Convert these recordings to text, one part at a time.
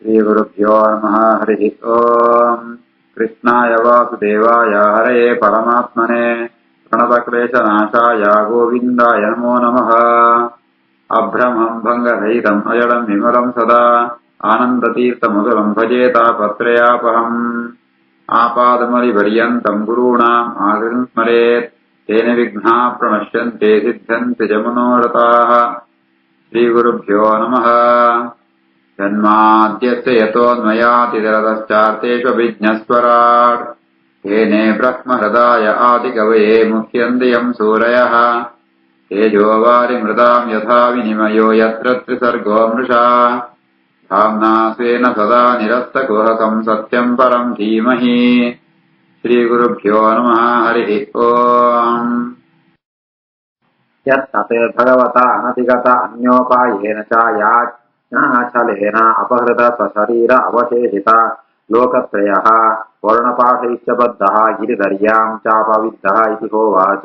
श्रीगुरुभ्यो नमः। हरिः ओम्। कृष्णाय वासुदेवाय हरये परमात्मने प्रणतक्लेशनाशाय गोविन्दाय नमो नमः। अभ्रमम् भङ्गरहितम् अजडम् विमलम् सदा आनन्दतीर्थमधुरम् भजेतापत्रयापहम्। आपादमलिपर्यन्तम् गुरूणाम् आगतिम् स्मरेत् तेन विघ्नाः प्रणश्यन्ते सिद्धन्ति च मनोरथाः। श्रीगुरुभ्यो नमः। जन्माद्यस्य यतोऽन्वयातिरतश्चार्तेष्वभिज्ञस्वराट् येने ब्रह्महृदाय आदिकवये मुह्यन्ति सूरयः। तेजोवारिमृताम् यथा विनिमयो यत्र त्रिसर्गो मृषा धाम्ना स्वेन सदा निरस्तकुहकम् सत्यम् परम् धीमहि। श्रीगुरुभ्यो नमः। हरिः ओम्। यत्तत् भगवता अनतिगत अन्योपायेन च याज्ञाचलेन अपहृत स्वशरीर अवशेषिता लोकत्रयः वर्णपाशैश्च बद्धः गिरिधर्याम् चापविद्धः इति होवाच.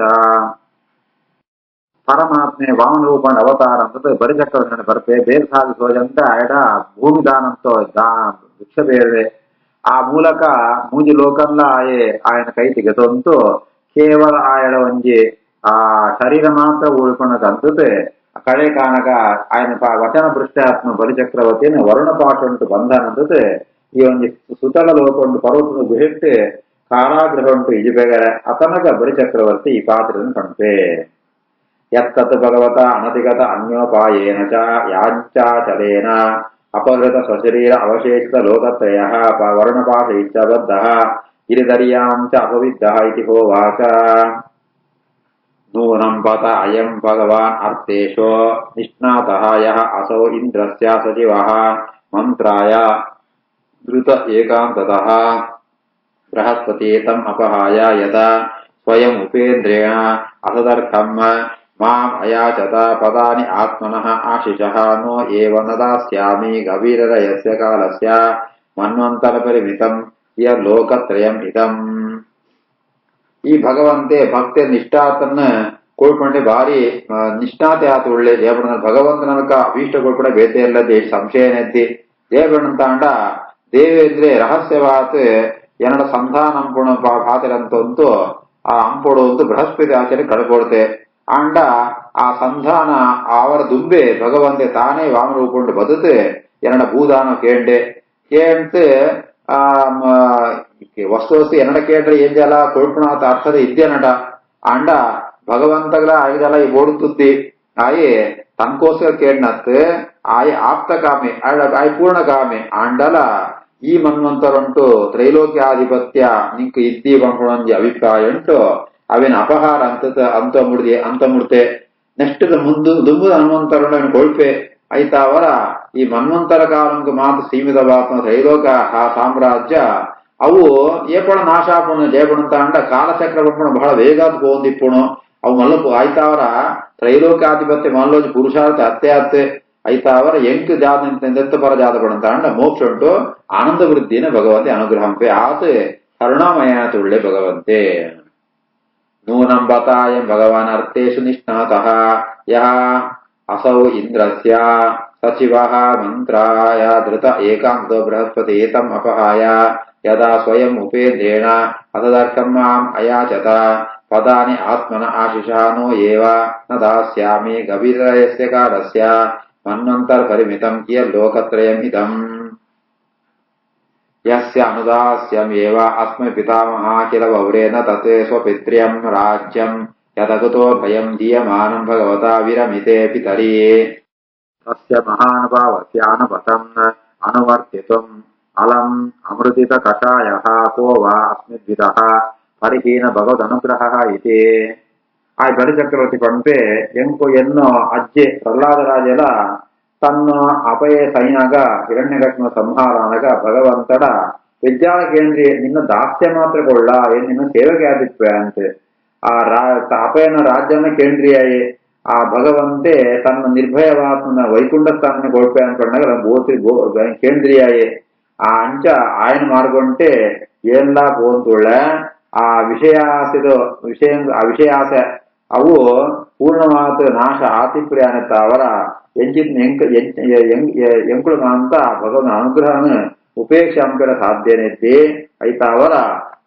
పరమాత్మే వామనరూపణ అవతారంతో బరిచక్ర బరితే ಬೇರು ಸಾಧಿಸೋದಂತ ಆಯ್ಡ భూమిదానంతో భిక్ష ಬೇರೆ ಆ ಮೂಲಕ ಮೂಜಿ ಲೋಕಂಲ ఆయన ಕೈತಿ ಗತಂತು ಕೇವಲ ಆಯಡ ಒಂಜಿ ಆ ಶರೀರ ಮಾತ್ರ ಉಳ್ಕೊಂಡದಂತೆ ಕಳೆ ಕಾಣಗ ఆయన ವಚನ ಪೃಷ್ಠಾತ್ಮ ಬಲಿಚಕ್ರವರ್ತಿನ ವರುಣಪಾಶ ಉಂಟು ಬಂಧನಂತೆ ಈ ಒಂಜಿ ಸುತಲ ಲೋಕೊಂಡು ಪರ್ವತದ ಗುಹೆಟ್ಟು ಕಾರಾಗೃಹ ಉಂಟು ಇಜಿಬೇಗರೆ ಅತನಗ ಬಲಿಚಕ್ರವರ್ತಿ ಈ ಪಾತ್ರವನ್ನು ಕಣ್ಪೆ. यत्तत् भगवता अनतिगत अन्योपायेन च याञ्चाचलेन अपहृत स्वशरीर अवशेषित लोकत्रयः वर्णपाशैश्च बद्धः गिरिधर्याम् च अपविद्धः इति होवाच. नूनम् पत अयम् भगवान् अर्थेषु निष्णातः यः असौ इन्द्रस्य सचिवः मन्त्राय धृत एकान्ततः बृहस्पति तम् अपहाय यदा स्वयम् उपेन्द्रेण असदर्थम् माम् अयाचत पदानि आत्मनः आशिषः नो एव न दास्यामि गभीररयस्य कालस्य मन्वन्तरपरिमितम् यल्लोकत्रयम् इदम्. ಈ ಭಗವಂತೆ ಭಕ್ತಿ ನಿಷ್ಠಾತನ್ನ ಕೊಳ್ಕೊಂಡೆ ಭಾರಿ ನಿಷ್ಠಾತೆ ಆತ ಒಳ್ಳೆ ದೇವರನ್ನ ಭಗವಂತನಕ ಅಭೀಷ್ಟ ಕೊಳ್ಕೊಂಡ ಬೇತೆ ಇಲ್ಲದೆ ಸಂಶಯನೆದ್ದಿ ದೇವರನ್ನ ತಾಂಡ ದೇವೇಂದ್ರೆ ರಹಸ್ಯವಾತ್ ಎನ್ನಡ ಸಂಧಾನ ಅಂಪುಣ ಭಾತಿರಂತಂತೂ ಆ ಅಂಪೊಡು ಒಂದು ಬೃಹಸ್ಪತಿ ಆಚರಣೆ ಕಳ್ಕೊಡ್ತೆ ಅಂಡ ಆ ಸಂಧಾನ ಅವರ ದುಂಬೆ ಭಗವಂತೆ ತಾನೇ ವಾಮರೂಪುಂಡು ಬದುತೆ ಎನ್ನಡ ಭೂದಾನ ಕೇಂಡೆ ಕೇಂಟ್ ಆ ವಸ್ತು ವಸ್ತು ಎನ್ನಡ ಕೇಂದ್ರ ಏಂಜಲ ಕೊಳ್ಪುಣಾತ ಅರ್ಥದ ಇದ್ದೇನಟ ಅಂಡ ಭಗವಂತಗಳ ಐದಲ ಈ ಓಡುತ್ತುದ್ದಿ ಆಯೆ ತನ್ಕೋಸ್ಕರ ಕೇಂಡತ್ ಆಯೆ ಆಪ್ತ ಕಾಮೆ ಆಯ್ ಪೂರ್ಣ ಕಾಮೆ ಅಂಡಲ ಈ ಮನ್ವಂತರುಂಟು ತ್ರೈಲೋಕ್ಯಾಧಿಪತ್ಯ ನಿಂಕು ಇದ್ದಿ ಬಂಪುಣಂಜಿ ಅಭಿಪ್ರಾಯ ಉಂಟು ಅವೇನ ಅಪಹಾರ ಅಂತ ಮುಡ್ತೆ ನೆಕ್ಸ್ಟ್ ದುಂಬುದ ಹನುಮಂತರುಂಡು ಅವನು ಕೊಳ್ಪೆ ಐತಾವರ ಈ ಮನ್ವಂತರ ಕಾಲಂಗೆ ಮಾತ್ರ ಸೀಮಿತವಾದ ತ್ರೈಲೋಕ ಸಾಮ್ರಾಜ್ಯ ಅವು ಏಪಣ ನಾಶಾಪುಣ ಜಯಪಣಂತ ಅಂಡ ಕಾಲಚಕ್ರ ಬಂಪಣ ಬಹಳ ವೇಗಾದ ಪೋಂದಿಪ್ಪುಣು ಅವು ಮಲ್ಲಪು ಆಯ್ತಾವರ ತ್ರೈಲೋಕ್ಯಾಧಿಪತ್ಯ ಮಲ್ಲೋಜಿ ಪುರುಷಾರ್ಥ ಅತ್ತೆ ಐತಾವರ ಎಂಕ್ ಜಾತ ಪರ ಜಾತ ಪಡಂತ ಅಂಡ ಮೋಕ್ಷ ಉಂಟು ಆನಂದ ವೃದ್ಧಿನ ಭಗವಂತೆ ಅನುಗ್ರಹಂಪೆ ಆತ್ ಕರುಣಾಮಯ ತುಳ್ಳೆ ಭಗವಂತೆ. ನೂನಂ ಬತಾಯಂ ಭಗವಾನ್ ಅರ್ಥೇಶು ನಿಷ್ಣಾತಃ ಯಃ ಅಸೌ ಇಂದ್ರಸ್ಯ ಸಚಿವಃ ಮಂತ್ರಾಯ ಧೃತ ಏಕಾಂತೋ ಬೃಹಸ್ಪತಿ ತಮ್ ಅಪಹಾಯ ಯದಾ ಸ್ವಯಂ ಉಪೇಂದ್ರೇಣ ಅಸದರ್ಥಂ ಮಾಂ ಅಯಾಚತ ಪದಾನಿ ಆತ್ಮನ ಆಶಿಷಃ ನೋ ಏವ ನ ದಾಸ್ಯಾಮಿ ಗಭೀರಯಸ್ಯ ಕಾಲಸ್ಯ ಮನ್ವಂತರ ಪರಿಮಿತಂ ಕಿಯಲ್ಲೋಕತ್ರಯಂ ಇದಂ. ಯಸ್ಯ ಅನುದಾಸ್ಯಮೇವ ಅಸ್ಮೈ ಪಿತಾಮಹ ಕಿಲ ವೌರೇನ ತತ್ ಸ್ವಪಿತ್ರ್ಯಂ ರಾಜ್ಯಂ ಯದಗತೋ ಭಯಂ ದೀಯಮಾನಂ ಭಗವತಾ ವಿರಮಿತೆ ಪಿತರಿ. ತಸ್ಯ ಮಹಾನುಭಾವಸ್ಯಾನುಪತಂ ಅನುವರ್ತಿತುಂ ಅಲಂ ಅಮೃತಿತ ಕಷಾಯಃ ಕೋ ವಾ ಅಸ್ಮಿದ್ವಿದಃ ಪರಿಹೀನ ಭಗವದನುಗ್ರಹಃ ಇತಿ. ಆಯ್ ಬಲಿಚಕ್ರವರ್ತಿ ಪಂಪೆ ಎಂಕು ಎನ್ನೋ ಅಜ್ಜೆ ಪ್ರಹ್ಲಾದರಾಜಲ ತನ್ನ ಅಪಯ ಸೈನಾಗ ಹಿರಣ್ಯಕಶ್ಮ ಸಂಹಾರನಗ ಭಗವಂತಡ ವಿದ್ಯಾಳ ಕೇಂದ್ರಿ ನಿನ್ನ ದಾಸ್ಯ ಮಾತ್ರ ಕೊಳ್ಳ ನಿನ್ನ ಸೇವೆಗೆ ಆದಿತ್ವೆ ಅಂತೆ ಆ ಅಪಯನ ರಾಜ್ಯನ ಕೇಂದ್ರೀಯಾಯೇ ಆ ಭಗವಂತೆ ತನ್ನ ನಿರ್ಭಯವಾತ್ಮನ ವೈಕುಂಠ ಸ್ಥಾನ ಕೊಳ್ಪೆ ಅನ್ಕೊಂಡಾಗ ಕೇಂದ್ರೀಯಾಯೇ ಆ ಅಂಚ ಆಯನ ಮಾರ್ಗೊಂಟೆ ಎಲ್ಲ ಪೋಂತುಳ್ಳ ಆ ವಿಷಯಾಸೆ ಅವು ಪೂರ್ಣಮಾತ ನಾಶ ಆತಿಪ್ರಿಯಾನತ್ತ ಅವರ ಎಂಕುಳು ಅಂತ ಭಗವನ್ ಅನುಗ್ರಹನ ಉಪೇಕ್ಷೆ ಅಂಪೆರ ಸಾಧ್ಯನೆತ್ತಿ ಐತ ಅವರ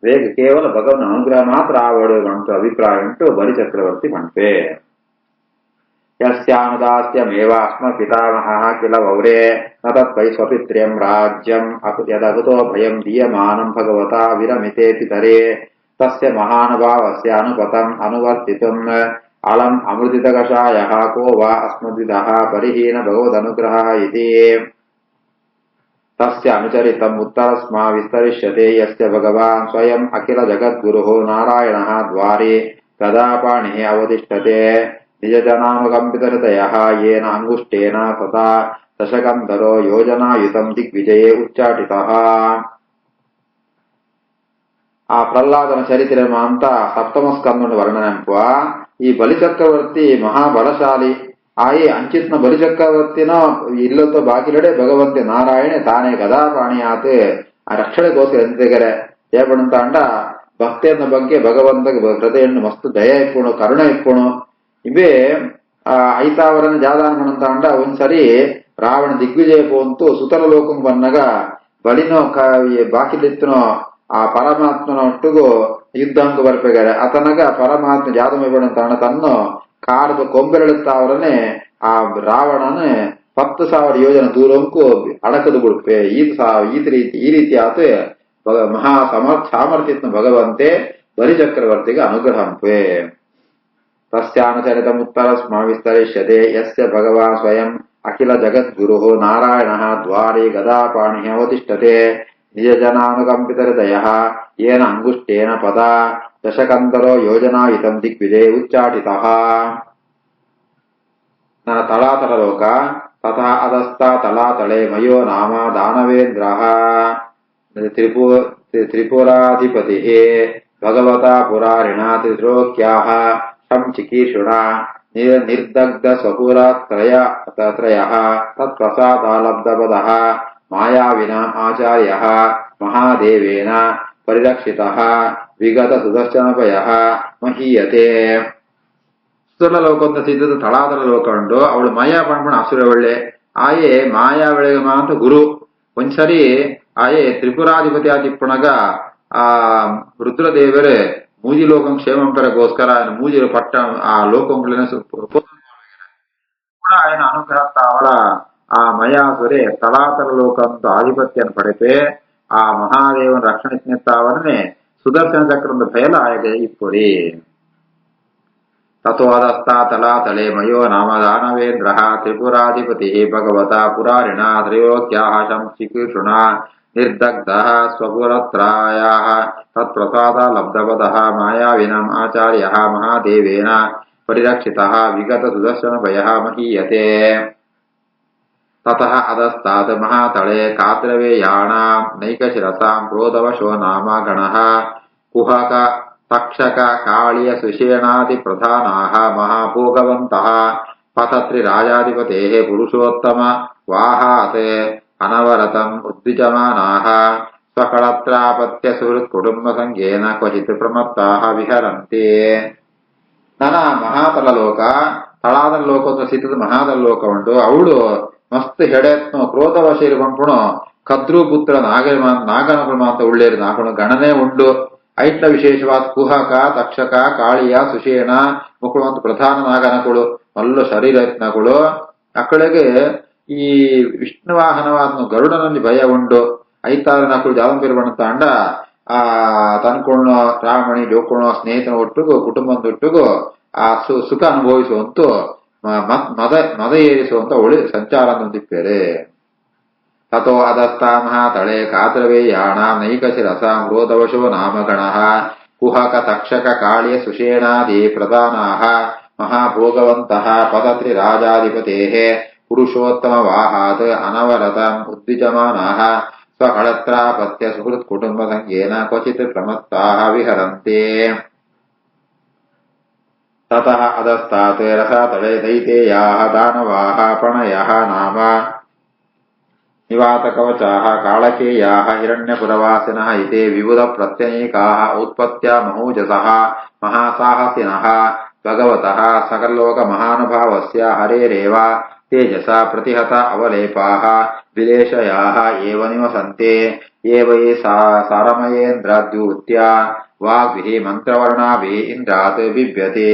ವೇಗ ಕೇವಲ ಭಗವನ್ ಅನುಗ್ರಹ ಮಾತ್ರ ಆವಡು ಅಂಟು ಅಭಿಪ್ರಾಯ ಉಂಟು ಬಲಿಚಕ್ರವರ್ತಿ ಮಂಟೆ ಯಸ್ಯಾನುದಾಸ್ಯಮೇವ ಅಸ್ಮ ಪಿತಾಮಹಃ ಕಿಲ ವೌರೇ ನ ತತ್ವೈ ಸ್ವಪಿತ್ರ್ಯಂ ರಾಜ್ಯಂ ಯದಗುತೋ ಭಯಂ ದೀಯಮಾನಂ ಭಗವತಾ ವಿರಮಿತೆ ಪಿತರೇ ತಸ್ಯ ಮಹಾನುಭಾವಸ್ಯ ಅನುಪತಂ ಅನುವರ್ತಿತುಂ ಅಲಂ ಅಮೃತಿತಕಷಾಯಃ ಕೋ ವಾ ಅಸ್ಮದ್ವಿದಃ ಪರಿಹೀನ ಭಗವದನುಗ್ರಹಃ ಇತಿ ತಸ್ಯ ಅನುಚರಿತಂ ಉತ್ತರಸ್ಮಾ ವಿಸ್ತರಿಷ್ಯತೆ ಯಸ್ಯ ಭಗವಾನ್ ಸ್ವಯಂ ಅಖಿಲ ಜಗದ್ಗುರುಃ ನಾರಾಯಣಃ ದ್ವಾರಿ ಗದಾಪಾಣಿಃ ಅವತಿಷ್ಠತೆ ನಿಜಜನಾನುಕಂಪಿತಹೃದಯಃ ಯೇನ ಅಂಗುಷ್ಟೇನ ಸದಾ ದಶಕಂಧರೋ ಯೋಜನಾಯುತಂ ದಿಗ್ವಿಜಯೇ ಉಚ್ಚಾಟಿತಃ. ಆ ಪ್ರಹ್ಲಾದನ ಚರಿತ್ರೆ ಅಂತ ಸಪ್ತಮ ಸ್ಕಂದನ ವರ್ಣನೆಂಪುವ ಈ ಬಲಿಚಕ್ರವರ್ತಿ ಮಹಾಬಲಶಾಲಿ ಆಯೇ ಅಂಚಿತ್ನ ಬಲಿಚಕ್ರವರ್ತಿನ ಇಲ್ಲೊತ್ತ ಬಾಕಿಲಡೆ ಭಗವಂತೆ ನಾರಾಯಣೆ ತಾನೇ ಗದಾಪಾಣಿಯಾತ ಆ ರಕ್ಷಣೆಗೋಸ್ಕರ ಎಂತೆಗರೆ ಏಪಣಂತ ಅಂಡ ಭಕ್ತಿಯನ್ನ ಬಗ್ಗೆ ಭಗವಂತ ಹೃದಯನ್ನು ಮಸ್ತ್ ದಯ ಇಪ್ಪುಣು ಕರುಣ ಇಪ್ಪುಣು ಇವೇ ಐತಾವರನ ಜಾದಾನ ಮಣಂತ ಅಂಡ ಒಂದ್ಸರಿ ರಾವಣ ದಿಗ್ವಿಜಯ ಪೋಂತು ಸುತಲ ಲೋಕಂ ಬನ್ನಗ ಬಲಿನೋ ಬಾಕಿಲಿತ್ತನೋ ಆ ಪರಮಾತ್ಮನ ಒಟ್ಟಿಗೂ ಯುದ್ಧಾಂಗ ಬರ್ಬೇಕಾರೆ ಆತನಗ ಪರಮಾತ್ಮ ಜಾದಮೇಬಣಂತ ಅಣ್ಣ ತನ್ನ ಕಾಡದ ಕೊಂಬೆರಳುತ್ತಾವರನೆ ಆ ರಾವಣನ 10,000 ಯೋಜನೆ ದೂರಂಕು ಅಡಕದು ಬಿಡುತ್ತೆ ಈ ರೀತಿ ಆತ ಮಹಾ ಸಾಮರ್ಥ್ಯತ್ನ ಭಗವಂತೆ ಬಲಿಚಕ್ರವರ್ತಿಗೆ ಅನುಗ್ರಹಂಪೆ ತಸ್ಯಾನುಚರಿತಮುತ್ತರಸ್ಮಾ ವಿಸ್ತರಿಷ್ಯತೆ ಯಸ್ಯ ಭಗವಾನ್ ಸ್ವಯಂ ಅಖಿಲ ಜಗದ್ಗುರುಃ ನಾರಾಯಣಃ ದ್ವಾರಿ ಗದಾಪಾಣಿಃ ಅವತಿಷ್ಠತೆ ನಿಜಜನಾನುಕಂಪಿತಹೃದಯಃ ಯೇನ ಅಂಗುಷ್ಟೇನ ಪದ ದಶಕಂಧರೋ ಯೋಜನಾಯುತಂ ದಿಗ್ವಿಜಯ ಉಚ್ಚಾಟಿತಃ. ನನ್ನ ತಳಾತಳ ಲೋಕ ತಥಾ ಅಧಸ್ಥ ತಳಾತಳೆ ಮಯೋ ನಾಮ ದಾನವೇಂದ್ರಃ ತ್ರಿಪುರಾಧಿಪತಿಃ ಭಗವತಾ ಪುರಾರಿಣ ತ್ರಿಲೋಕ್ಯಾಃ ಶಂ ಚಿಕೀರ್ಷುಣ ನಿರ್ದಗ್ಧ ಸ್ವಪುರತ್ರಯಃ ತತ್ಪ್ರಸಾದಾಲಬ್ಧಪದಃ ಮಾಯಾವಿನ ಆಚಾರ್ಯಃ ಮಹಾದೇವೇನ ಪರಿರಕ್ಷಿತಃ ವಿಗತ ಸುದರ್ಶನಭಯಃ ಮಹೀಯತೆ. ಸುತಲ ಲೋಕ ಅಂತ ಸಿದ್ಧದ ತಳಾದರ ಲೋಕ ಉಂಡು ಅವಳು ಮಾಯಾ ಪಣ್ಪಣ ಅಸುರ ಒಳ್ಳೆ ಆಯೆ ಮಾಯಾ ಬೆಳಗ್ಗೆ ಮಾತ್ರ ಗುರು ಒಂದ್ಸರಿ ಆಯೆ ತ್ರಿಪುರಾಧಿಪತಿ ಆತಿಪ್ಪಣಗ ಆ ರುದ್ರದೇವರೇ ಮೂಜಿ ಲೋಕಂ ಕ್ಷೇಮಂಕರಗೋಸ್ಕರ ಮೂಜಿ ಪಟ್ಟ ಆ ಲೋಕಂಗಳನ್ನ ఆయన ಅನುಗ್ರಹ ಅವರ ಆ ಮಯಾಸುರೆ ತಳಾತರ ಲೋಕ ಅಂತ ಆಧಿಪತ್ಯನ ಪಡೆಪೆ ಆ ಮಹಾದೇವನ ರಕ್ಷಣೆ ಸುದರ್ಶನ ಚಕ್ರದ ಭಯಲ ಆಯಗೆ ಇಪ್ಪುರಿ ತಥೋದಸ್ಥ ತಲಾತಳೆ ಮಯೋ ನಾಮ ದಾನವೇಂದ್ರ ತ್ರಿಪುರಾಧಿಪತಿ ಭಗವತ ಪುರಾರಿಣ ತ್ರಯೋಕ್ಯಾಃ ಶಂ ಚಿಕೀರ್ಷುಣ ನಿರ್ದಗ್ಧ ಸ್ವಪುರತ್ರಾಯಾಃ ತತ್ಪ್ರಸಾದ ಲಬ್ಧಪದಃ ಮಾಯಾವಿನಂ ಆಚಾರ್ಯಃ ಮಹಾದೇವೇನ ಪರಿರಕ್ಷಿತಃ ವಿಗತ ಸುದರ್ಶನ ಭಯಃ ಮಹೀಯತೆ. ತತಃ ಅಧಸ್ತಾತ್ ಮಹಾತಳೆ ಕಾದ್ರವೇಯಾಣಾಂ ನೈಕಶಿರಸಾಂ ಕ್ರೋಧವಶೋ ನಾಮ ಗಣಃ ಕುಹಕ ತಕ್ಷಕ ಕಾಳಿಯ ಸುಷೇಣಾದಿ ಪ್ರಧಾನಾಃ ಮಹಾಭೋಗವಂತಃ ಪತತ್ರಿ ರಾಜಾಧಿಪತೇಃ ಪುರುಷೋತ್ತಮ ವಾಹಾತ್ ಅನವರತಂ ಉದ್ವಿಜಮಾನಾಃ ಸ್ವಕಳತ್ರಾಪತ್ಯ ಸುಹೃತ್ ಕುಟುಂಬ ಸಂಘೇನ ಕ್ವಚಿತ್ ಪ್ರಮತ್ತಾಃ ವಿಹರಂತಿ. ನನ ಮಹಾತಲ ಲೋಕ ತಳಾದರ ಲೋಕ ಸಿದ್ಧದ ಮಹಾತಲ ಲೋಕ ಉಂಟು ಅವಳು ಮಸ್ತ್ ಹೆಡೆತ್ನು ಕ್ರೋಧವಶೇರಿ ಪಂಪುಣು ಕದ್ರು ಪುತ್ರ ನಾಗನಗಳು ಮಾತ್ರ ಉಳ್ಳೇರಿ ನಾಕಣು ಗಣನೆ ಉಂಡು ಐಟ್ಲ ವಿಶೇಷವಾದ ಕುಹಕ ತಕ್ಷಕ ಕಾಳಿಯ ಸುಷೇಣ ಮಕ್ಕಳು ಮತ್ತು ಪ್ರಧಾನ ನಾಗನಗಳು ಮಲ್ಲು ಶರೀರತ್ನಗಳು ಅಕ್ಕಳಿಗೆ ಈ ವಿಷ್ಣುವಾಹನವಾದ ಗರುಡನಲ್ಲಿ ಭಯ ಉಂಡು ಐತಾರ ನಕಳು ಜಾದಂಪಿರ್ಬಣಂತ ಅಂಡ ಆ ತನ್ಕೊಂಡು ರಾಮಣಿ ಜೋಕೊಂಡು ಸ್ನೇಹಿತನ ಒಟ್ಟಿಗೂ ಕುಟುಂಬದೊಟ್ಟಿಗೂ ಆ ಸುಖ ಅನುಭವಿಸುವಂತೂ ಮದ ಏರಿಸುವಂತ ಒಳ್ಳೆ ಸಂಚಾರ ಹೊಂದಿಪ್ಪೇರೆ. ತಥೋ ಅಧಸ್ಥ ಮಹಾತಳೆ ಕಾದ್ರವೇಯಾಣಾಂ ನೈಕಶಿರಸಾಂ ಕ್ರೋಧವಶೋ ನಾಮ ಗಣಃ ಕುಹಕ ತಕ್ಷಕ ಕಾಳಿಯ ಸುಷೇಣಾದಿ ಪ್ರಧಾನಾಃ ಮಹಾಭೋಗವಂತಃ ಪತತ್ರಿ ರಾಜಾಧಿಪತೇಃ ಪುರುಷೋತ್ತಮ ವಾಹಾತ್ ಅನವರತಂ ಉದ್ವಿಜಮಾನಾಃ ಸ್ವಕಳತ್ರಾಪತ್ಯ ಸುಹೃತ್ ಕುಟುಂಬ ಸಂಘೇನ ಕ್ವಚಿತ್ ಪ್ರಮತ್ತಾಃ ವಿಹರಂತಿ. ತತಃ ಅಧಸ್ತಾತ್ ರಸಾತಳೆ ದೈತೇಯಾಃ ದಾನವಾಃ ಪ್ರಣಯಃ ನಾಮ ನಿವಾತಕವಚಾಃ ಕಾಳಕೇಯಾಃ ಹಿರಣ್ಯಪುರವಾಸಿನಃ ಇತಿ ವಿಬುಧ ಪ್ರತ್ಯನೀಕಾಃ ಔತ್ಪತ್ಯ ಮಹೋಜಸಃ ಮಹಾಸಾಹಸಿನಃ भगवतः सकललोकमहानुभावस्य हरेरेव तेजसा प्रतिहत अवलेपाः विलेशयाः एव निवसन्ते ये वै सारमयेन्द्राद्यूत्या वाग्भिः मंत्रवर्णाभिः इंद्रात् बिभ्यते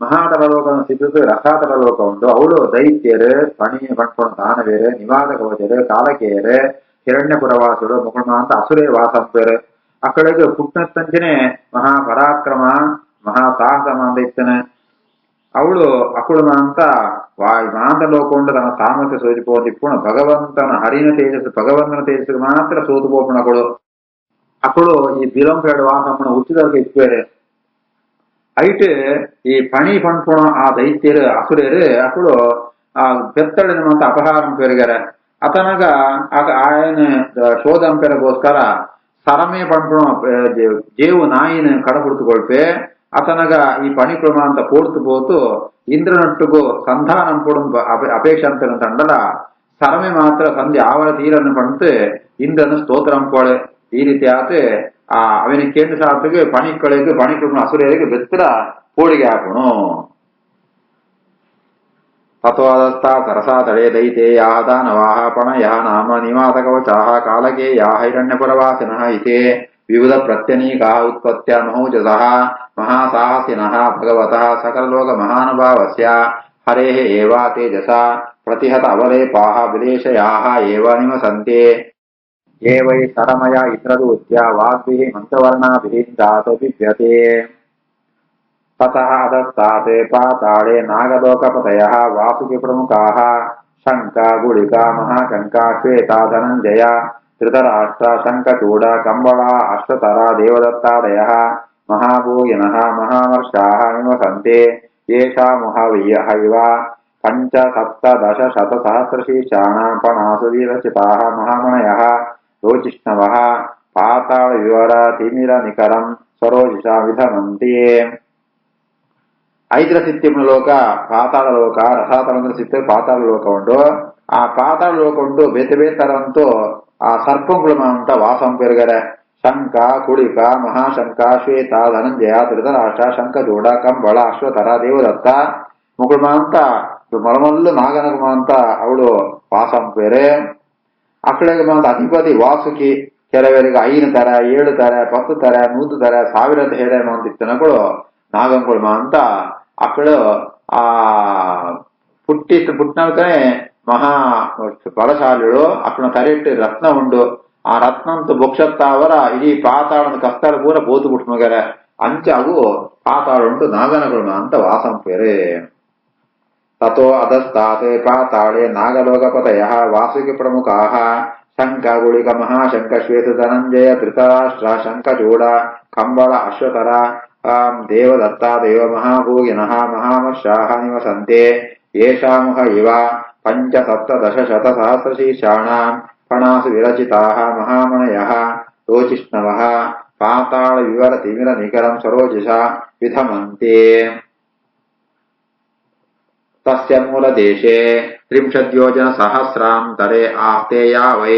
ಮಹಾತರಲೋಕನ ಸಿದ್ಧತೆ ರಸಾತರಲೋಕ ಉಂಟು. ಅವಳು ದೈತ್ಯರು, ಪಣಿ ಪಟ್ಕೊಂಡು ದಾನವೇರು, ನಿವಾದ ಕವಚರು, ಕಾಲಕೇಯರು, ಹಿರಣ್ಯಪುರವಾಸುಡು, ಮುಗುಳ್ಮ ಅಂತ ಅಸುರೇ ವಾಸಂಪೇರು. ಅಕ್ಕಳಿಗೆ ಪುಟ್ಟಂಚನೆ ಮಹಾಪರಾಕ್ರಮ ಮಹಾಸಾಹಸ ಅಂತ ಇತ್ತನೆ. ಅವಳು ಅಕುಳು ಅಂತ ಮಾಂತ ಲೋಕೊಂಡು ತನ್ನ ಸಾಮರ್ಥ್ಯ ಸೋಜಿಪೋದಿಪ್ಪುಣ ಭಗವಂತನ ಹರಿನ ತೇಜಸ್ಸು ಭಗವಂತನ ತೇಜಸ್ಸಿಗೆ ಮಾತ್ರ ಸೋತು ಪೋಪಣಗಳು. ಅಕುಳು ಈ ಬಿಲಂಪೇಡು ವಾಸಮ್ಮನ ಹುಚ್ಚಿದರ್ಗೆ ಇಪ್ಪೇರೆ ಐಟ್ ಈ ಪಣಿ ಪಣ್ಪುಣ ಆ ದೈತ್ಯರು ಅಸುರೇರು ಅಕುಳು ಆ ಬೆತ್ತಳಿನ ಮಂತ ಅಪಹಾರಂ ಪೆರಿಗಾರೆ. ಅತನಗ ఆయన ಶೋಧಂ ಪೆರಗೋಸ್ಕರ ಸರಮೆ ಪಣ್ಪುಣ ಜೇವು ನಾಯಿನ ಕಡಪುಡ್ತುಕೊಳ್ಪೆ అతనగా ఈ పని ప్రమాంత పోడుతూ పోతూ ఇంద్రనట్టుకు సంధానం పొడు అపేక్షంతరం తండల ಸರಮೆ ಮಾತ್ರ ಸಂಧಿ ಆವಳ ತೀರನ್ನು ಪಂತು ಇಂದ್ರನು ಸ್ತೋತ್ರಂ ಪೋಳೆ. ಈ ರೀತಿ ಆತ ಅವನ ಕೇಂದ್ರ ಶಾಸ್ತ್ರಕ್ಕೆ ಪಣಿಗಳಿಗೆ ಪಣಿಗಳು ಅಸುರರಿಗೆ ಬೆತ್ತರ ಪೋಳಿಗೆ ಹಾಕೋಣ. ತತ್ವಾದಸ್ತಾ ಸರಸಾತಳೆ ದೈತೇಯಾ ದಾನವಾಹ ಪಣಯಃ ನಾಮ ನಿವಾಸ ಕವಚಾಃ ಕಾಲಕೇಯಾ ಹಿರಣ್ಯಪುರವಾಸಿನಃ ಇತಿ ವಿವಿಧ ಪ್ರತ್ಯನೀಕಾ ಉತ್ಪತ್ತ್ಯ ಮಹೌಜಸಃ ಮಹಾಸಾಹಸಿನಃ ಭಗವತಃ ಸಕಲಲೋಕ ಮಹಾನುಭಾವಸ್ಯ ಹರೇಃ ಏವ ತೇಜಸಾ ಪ್ರತಿಹತ ಅವಲೇಪಾಃ ವಿಲೇಶಯಾಃ ಏವ ನಿವಸಂತೆ ये वै सरमय इंद्रदूत्य वाग्भिः मंत्रवर्णाभिः इंद्रात् बिभ्यते. ततः अधस्तात् पाताळे नागलोकपतयः वासुकि प्रमुखाः शंख गुलिका महाशंका श्वेता धनंजय धृतराष्ट्र शंखचूड कंबला अश्वतरा देवदत्तादयः महाभूयिनः महामर्षाः निवसन्ते. येषामुहैव पंचसप्तदशशतसहस्रशीर्षाणां पणासु विरचिताः महामणयः रोचिष्णवः पाताळ विवर तिमिर निकरं स्वरोजिषा विधमन्ति. ಐದರ ಸಿತ್ತಿನ ಲೋಕ ಪಾತಾಳ ಲೋಕ ರಸಾತಳಂದ್ರ ಸಿತ್ತ ಪಾತಾಳ ಲೋಕ ಉಂಟು. ಆ ಪಾತಾಳ ಲೋಕ ಉಂಟು ಬೇತೆ ಬೇತರಂತೂ ಆ ಸರ್ಪಂಗಳು ಅಂತ ವಾಸಂ ಪೆರುಗರೆ. ಶಂಕ ಕುಳಿಕ ಮಹಾಶಂಕ ಶ್ವೇತ ಧನಂಜಯ ಧೃತರಾಷ್ಟ್ರ ಶಂಖಚೂಡ ಕಂಬಳ ಅಶ್ವತರ ದೇವದತ್ತ ಮುಗುಳ್ಮ ಅಂತ ಮೊಳಮಲ್ಲು ನಾಗನಗುಮ ಅಂತ ಅವಳು ವಾಸಂ ಪೇರೆ. ಅಕ್ಕಳಿಗೆ ಬಂದ ಅಧಿಪತಿ ವಾಸುಕಿ ಕೆಲವರಿಗೆ 5 ತರ 7 ತರ 10 ತರ 100 ತರ 1000 ಹೇಳೇನು ಅಂತಿತ್ತನಗಳು ನಾಗಂಗುಳ್ಮ ಅಂತ ಅಕ್ಕಳು ಆ పుట్టినకనే మహా బలశాలుడు అక్కడ కరెక్ట్ రత్న ఉండు. ఆ రత్నంతో బొక్షತ್ತಾವರ ಇಡೀ ಪಾತಾಳದ ಕಸ್ತಾಳ ಪೂರ ಬೋತು ಬಿಟ್ಟು ಮಗರ ಅಂಚಾಗು ಪಾತಾಳ ಉಂಟು ನಾಗನಗುಳ್ಮ ಅಂತ ವಾಸಂ ಪೇರೆ. ततो अधस्तात् पाताळे नागलोकपतयः वासुकि प्रमुखाः शंख गुलिक महाशंख श्वेत धनंजय धृतराष्ट्र शंखचूड कंबल अश्वतर देवदत्तादयो महाभूयिनः महामर्षाः निवसन्ते. येषामुह इव पंचसप्तदशशतसहस्रशीर्षाणां पणासु विरचिताः महामणयः रोचिष्णवः पाताळ विवर तिमिर निकरं सरोजिषा विधमन्ते. तस्य मूलदेशे 30 योजनसहस्रान्तरे आस्तेया वै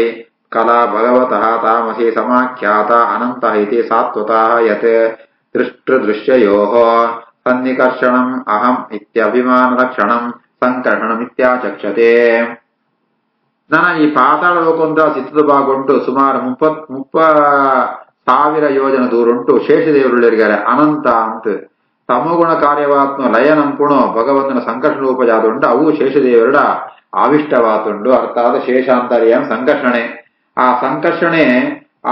कला भगवतः तामसी समाख्याता अनन्तः इति सात्वतः यत् दृष्टदृश्ययोः सन्निकर्षणम् अहम् इत्यभिमानलक्षणम् ಸಂಕರ್ಷಣಮಿತ್ಯಾಚಕ್ಷತೆ. ನನ್ನ ಈ ಪಾತಾಳ ಲೋಕಂತ ಚಿತ್ರದ ಭಾಗ ಉಂಟು ಸುಮಾರು 30,000 ಯೋಜನ ದೂರ ಉಂಟು. ಶೇಷದೇವರುಳ್ಳಿರ್ಗಾರೆ ಅನಂತ ಅಂತ ತಮಗುಣ ಕಾರ್ಯವಾತ್ಮ ಲಯನಂಪುಣು ಭಗವಂತನ ಸಂಕರ್ಷಣ ರೂಪಜಾದುಂಡು. ಅವು ಶೇಷದೇವರುಡ ಆವಿಷ್ಟವಾತುಂಡು. ಅರ್ಥಾತ್ ಶೇಷಾಂತರ್ಯಂ ಸಂಕರ್ಷಣೆ. ಆ ಸಂಕರ್ಷಣೆ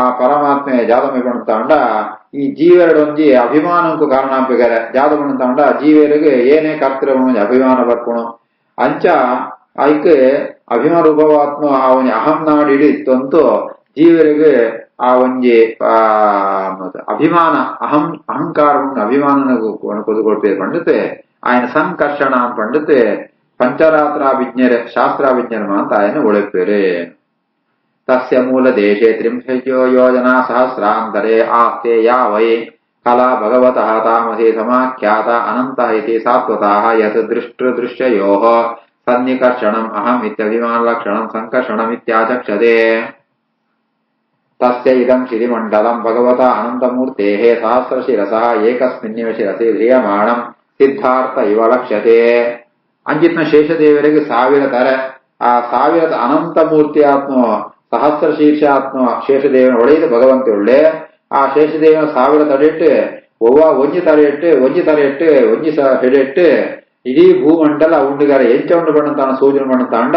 ಆ ಪರಮಾತ್ಮೆ ಜಾತಮಿಪಣ ತಾಂಡ ಈ ಜೀವೆರಡೊಂಜಿ ಅಭಿಮಾನಕ್ಕೂ ಕಾರಣ ಆಗ್ಬೇಕಾರೆ. ಜಾತಮಣ ತಾಂಡ ಜೀವೆರಿಗೆ ಏನೇ ಕರ್ತೃ ಅಭಿಮಾನ ಬರ್ಪುಣು ಅಂಚ ಐಕ್ ಅಭಿಮಾನ ರೂಪವಾತ್ಮ ಆ ಒಂಜಿ ಅಹಂ ನಾಡಿಡಿ ಇತ್ತಂತೂ ಜೀವರಿಗೆ ಆ ಒಂಜಿ ಅಭಿಮಾನ ಅಹಂಕಾರ ಅಭಿಮಾನ ಕೊದುಕೊಳ್ಪೇರು ಪಂಡಿತೆ ఆయన ಸಂಕರ್ಷಣ ಪಂಡಿತೆ ಪಂಚರಾತ್ರಾಭಿಜ್ಞರ ಶಾಸ್ತ್ರಾಭಿಜ್ಞರ ಅಂತ ఆయన ಒಳಪೇರೆ. तस्य मूलदेशे 30 योजनासहस्रान्तरे आस्तेया वै कला भगवतः तामसी समाख्याता अनन्तः इति सात्वतः यत् दृष्टदृश्ययोः सन्निकर्षणम् अहम् इत्यभिमानलक्षणम् संकर्षणमित्याचक्षते. तस्य इदं शिरिमण्डलं भगवता अनन्तमूर्तेः सहस्रशिरसः एकस्मिन्नेव शिरसि ध्रियमाणं ಸಿದ್ಧಾರ್ಥ ಇವ ಲಕ್ಷ್ಯತೆ. ಅಂಜಿತ್ನ ಶೇಷದೇವರಿಗೆ 1000 ತರ ಆ 1000 ಅನಂತ ಮೂರ್ತಿ ಆತ್ಮ ಸಹಸ್ರ ಶೀರ್ಷ ಆತ್ಮ ಶೇಷದೇವನ ಒಡೆಯದು ಭಗವಂತ ಒಳ್ಳೆ ಆ ಶೇಷದೇವನ 1000 ತಡೆಟ್ಟು ಒಂಜಿ ತರೆಟ್ಟು ಒಂಜಿ ಹೆಡೆಟ್ಟು ಇಡೀ ಭೂಮಂಡಲ ಉಂಡುಗಾರ ಎಂಚ ಉಂಡು ಬಣ್ಣತಾನ ಸೂಜನ ಬಣ್ಣತಾಂಡ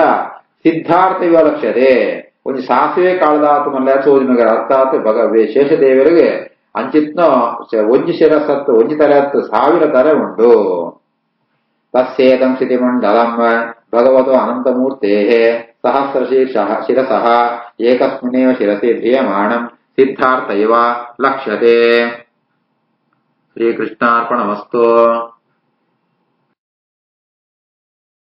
ಸಿದ್ಧಾರ್ಥ ಇವ ಲಕ್ಷ್ಯತೆ ಒಂದು ಸಾಸಿವೆ ಕಾಳದಾತು ಮಲ್ಲ ಸೋಜನಗರ ಅರ್ಥಾತ್ ಶೇಷದೇವರಿಗೆ ಅಂಚಿತ್ನ ಒಂಜಿ ಶಿರಸತ್ತು ಒಂಜಿ ತಲೆ ಹತ್ತು 1000 ತರ ಉಂಟು. ತಸ್ಯೇದಂ ಸ್ಥಿತಿಮಂಡಲಂ ಭಗವತೋ ಅನಂತಮೂರ್ತೇಃ ಸಹಸ್ರಶೀರ್ಷಃ ಶಿರಸಃ ಏಕಸ್ಮಿನ್ನೇವ ಶಿರಸಿ ಧ್ರಿಯಮಾಣಂ ಸಿದ್ಧಾರ್ಥ ಇವ ಲಕ್ಷ್ಯತೆ. ಶ್ರೀಕೃಷ್ಣಾರ್ಪಣಮಸ್ತು.